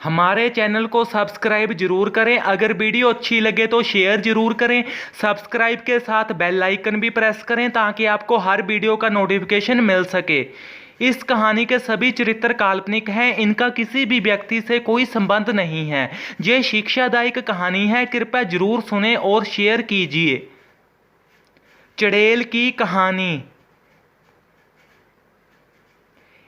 हमारे चैनल को सब्सक्राइब जरूर करें। अगर वीडियो अच्छी लगे तो शेयर जरूर करें। सब्सक्राइब के साथ बेल आइकन भी प्रेस करें ताकि आपको हर वीडियो का नोटिफिकेशन मिल सके। इस कहानी के सभी चरित्र काल्पनिक हैं, इनका किसी भी व्यक्ति से कोई संबंध नहीं है। ये शिक्षादायक कहानी है, कृपया जरूर सुने और शेयर कीजिए। चुड़ैल की कहानी।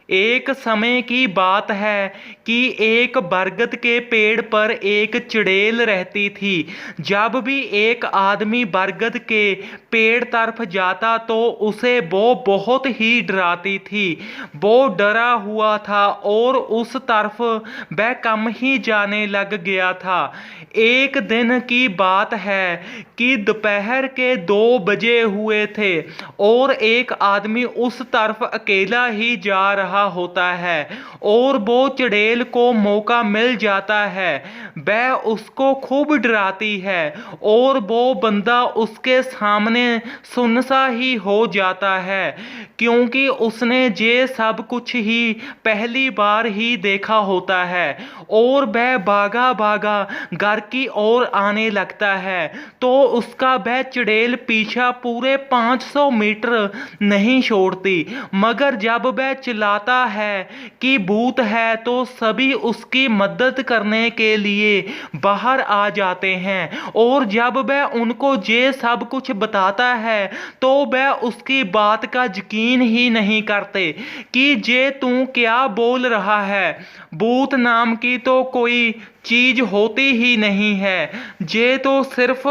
एक समय की बात है कि एक बरगद के पेड़ पर एक चुड़ैल रहती थी। जब भी एक आदमी बरगद के पेड़ तरफ जाता तो उसे वो बहुत ही डराती थी। वो डरा हुआ था और उस तरफ वह कम ही जाने लग गया था। एक दिन की बात है कि दोपहर के 2 बजे हुए थे और एक आदमी उस तरफ अकेला ही जा रहा होता है और वो चुड़ैल को मौका मिल जाता है। वह उसको खूब डराती है और वो बंदा उसके सामने सुनसा ही हो जाता है, क्योंकि उसने ये सब कुछ ही पहली बार ही देखा होता है। और वह भागा भागा घर की ओर आने लगता है तो उसका वह चुड़ैल पीछा पूरे 500 मीटर नहीं छोड़ती। मगर जब वह चिल्लाता है कि भूत है तो सभी उसकी मदद करने के लिए बाहर आ जाते हैं। और जब वह उनको ये सब कुछ बताता है तो वह उसकी बात का यकीन ही नहीं करते कि ये तू क्या बोल रहा है। भूत नाम की तो कोई चीज होती ही नहीं है, ये तो सिर्फ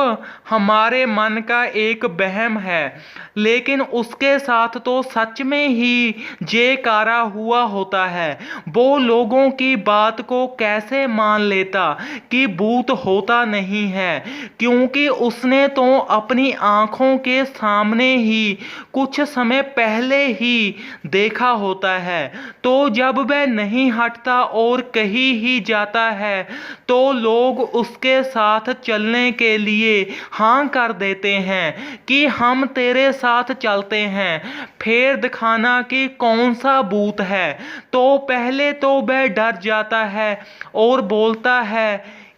हमारे मन का एक वहम है। लेकिन उसके साथ तो सच में ही ये कारा हुआ होता है। वो लोगों की बात को कैसे मान लेता कि भूत होता नहीं है, क्योंकि उसने तो अपनी आंखों के सामने ही कुछ समय पहले ही देखा होता है। तो जब वह नहीं हटता और कहीं ही जाता है तो लोग उसके साथ चलने के लिए हाँ कर देते हैं कि हम तेरे साथ चलते हैं, फिर दिखाना कि कौन सा भूत है। तो पहले तो वह डर जाता है और बोलता है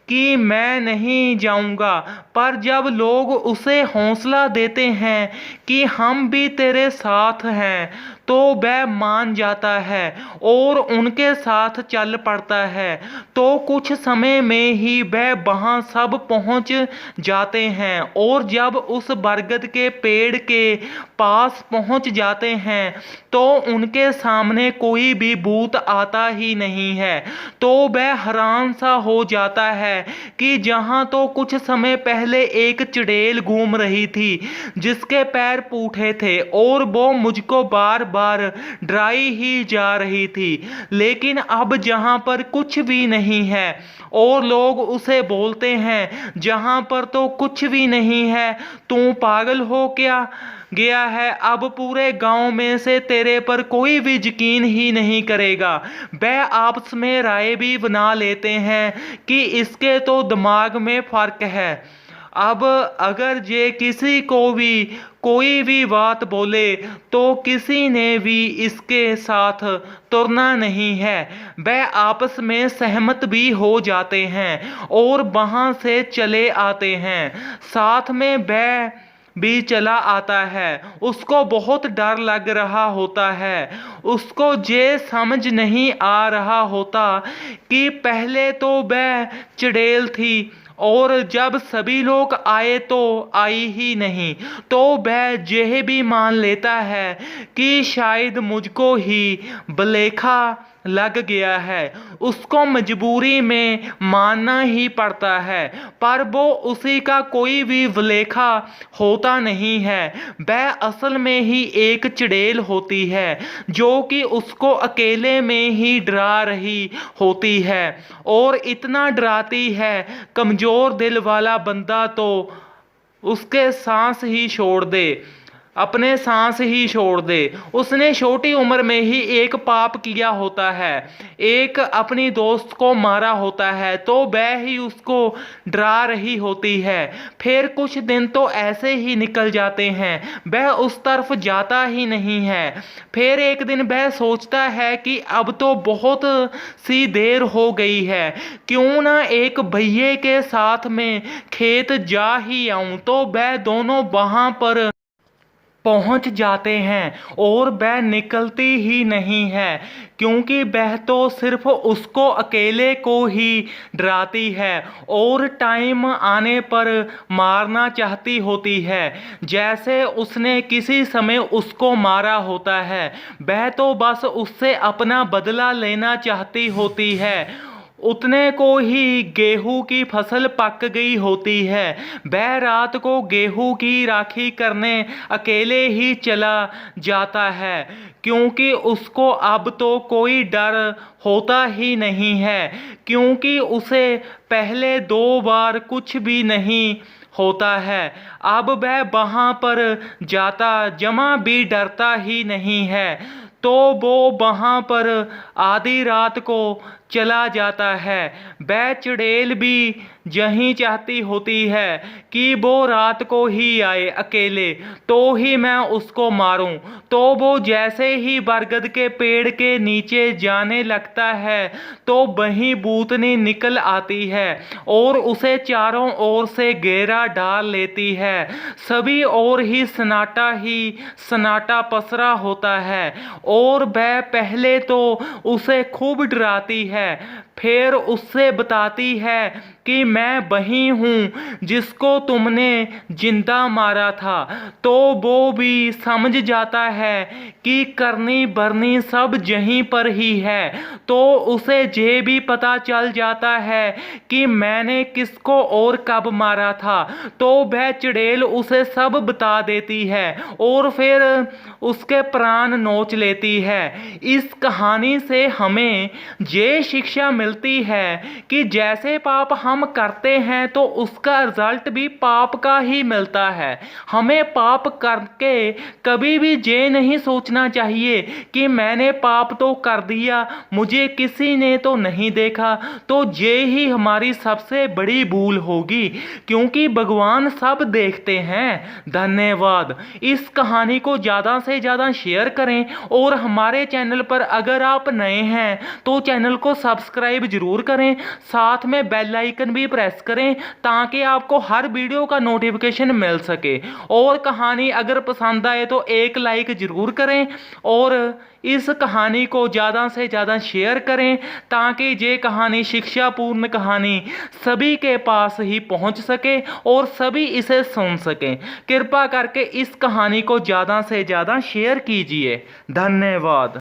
कि मैं नहीं जाऊंगा, पर जब लोग उसे हौसला देते हैं कि हम भी तेरे साथ हैं तो वह मान जाता है और उनके साथ चल पड़ता है। तो कुछ समय में ही वह वहां सब पहुंच जाते हैं और जब उस बरगद के पेड़ के पास पहुंच जाते हैं तो उनके सामने कोई भी भूत आता ही नहीं है। तो वह हैरान सा हो जाता है कि जहां तो कुछ समय पहले एक चुड़ैल घूम रही थी जिसके पैर पूठे थे और वो मुझको बार बार डराई ही जा रही थी, लेकिन अब जहां पर कुछ भी नहीं है और लोग उसे बोलते हैं जहां पर तो कुछ भी नहीं है, तू पागल हो क्या गया है, अब पूरे गांव में से तेरे पर कोई भी यकीन ही नहीं करेगा। वह आपस में राय भी बना लेते हैं कि इसके तो दिमाग में फर्क है। अब अगर ये किसी को भी कोई भी बात बोले तो किसी ने भी इसके साथ तुरना नहीं है। वह आपस में सहमत भी हो जाते हैं और वहां से चले आते हैं। साथ में वह भी चला आता है। उसको बहुत डर लग रहा होता है। उसको ये समझ नहीं आ रहा होता कि पहले तो वह चुड़ैल थी और जब सभी लोग आए तो आई ही नहीं। तो वह यह भी मान लेता है कि शायद मुझको ही भुलेखा लग गया है। उसको मजबूरी में मानना ही पड़ता है, पर वो उसी का कोई भी भुलेखा होता नहीं है। वह असल में ही एक चुड़ैल होती है जो कि उसको अकेले में ही डरा रही होती है और इतना डराती है कमजोर दिल वाला बंदा तो उसके सांस ही छोड़ दे। अपने सांस ही छोड़ दे। उसने छोटी उम्र में ही एक पाप किया होता है, एक अपनी दोस्त को मारा होता है, तो वह ही उसको डरा रही होती है। फिर कुछ दिन तो ऐसे ही निकल जाते हैं, वह उस तरफ जाता ही नहीं है। फिर एक दिन वह सोचता है कि अब तो बहुत सी देर हो गई है, क्यों ना एक भैये के साथ में खेत जा ही आऊं। तो वह दोनों वहां पर पहुंच जाते हैं और वह निकलती ही नहीं है, क्योंकि वह तो सिर्फ उसको अकेले को ही डराती है और टाइम आने पर मारना चाहती होती है, जैसे उसने किसी समय उसको मारा होता है। वह तो बस उससे अपना बदला लेना चाहती होती है। उतने को ही गेहूं की फसल पक गई होती है। वह रात को गेहूं की राखी करने अकेले ही चला जाता है, क्योंकि उसको अब तो कोई डर होता ही नहीं है, क्योंकि उसे पहले 2 बार कुछ भी नहीं होता है। अब वह वहां पर जाता जमा भी डरता ही नहीं है, तो वो वहां पर आधी रात को चला जाता है। वह चुड़ैल भी यही चाहती होती है कि वो रात को ही आए अकेले, तो ही मैं उसको मारूं। तो वो जैसे ही बरगद के पेड़ के नीचे जाने लगता है, तो वहीं भूतनी निकल आती है और उसे चारों ओर से घेरा डाल लेती है। सभी ओर ही सन्नाटा पसरा होता है और वह पहले तो उसे खूब डराती है, फिर उससे बताती है कि मैं वही हूँ जिसको तुमने जिंदा मारा था। तो वो भी समझ जाता है कि करनी भरनी सब यहीं पर ही है। तो उसे ये भी पता चल जाता है कि मैंने किसको और कब मारा था, तो वह चुड़ैल उसे सब बता देती है और फिर उसके प्राण नोच लेती है। इस कहानी से हमें ये शिक्षा मिलती है कि जैसे पाप हम करते हैं तो उसका रिजल्ट भी पाप का ही मिलता है। हमें पाप करके कभी भी ये नहीं सोचना चाहिए कि मैंने पाप तो कर दिया, मुझे किसी ने तो नहीं देखा। तो ये ही हमारी सबसे बड़ी भूल होगी, क्योंकि भगवान सब देखते हैं। धन्यवाद। इस कहानी को ज़्यादा से ज़्यादा शेयर करें और हमारे चैनल पर अगर आप नए हैं तो चैनल को सब्सक्राइब जरूर करें, साथ में बेल आइकन भी प्रेस करें ताकि आपको हर वीडियो का नोटिफिकेशन मिल सके। और कहानी अगर पसंद आए तो एक लाइक जरूर करें और इस कहानी को ज़्यादा से ज़्यादा शेयर करें ताकि ये कहानी शिक्षापूर्ण कहानी सभी के पास ही पहुंच सके और सभी इसे सुन सकें। कृपा करके इस कहानी को ज़्यादा से ज़्यादा शेयर कीजिए। धन्यवाद।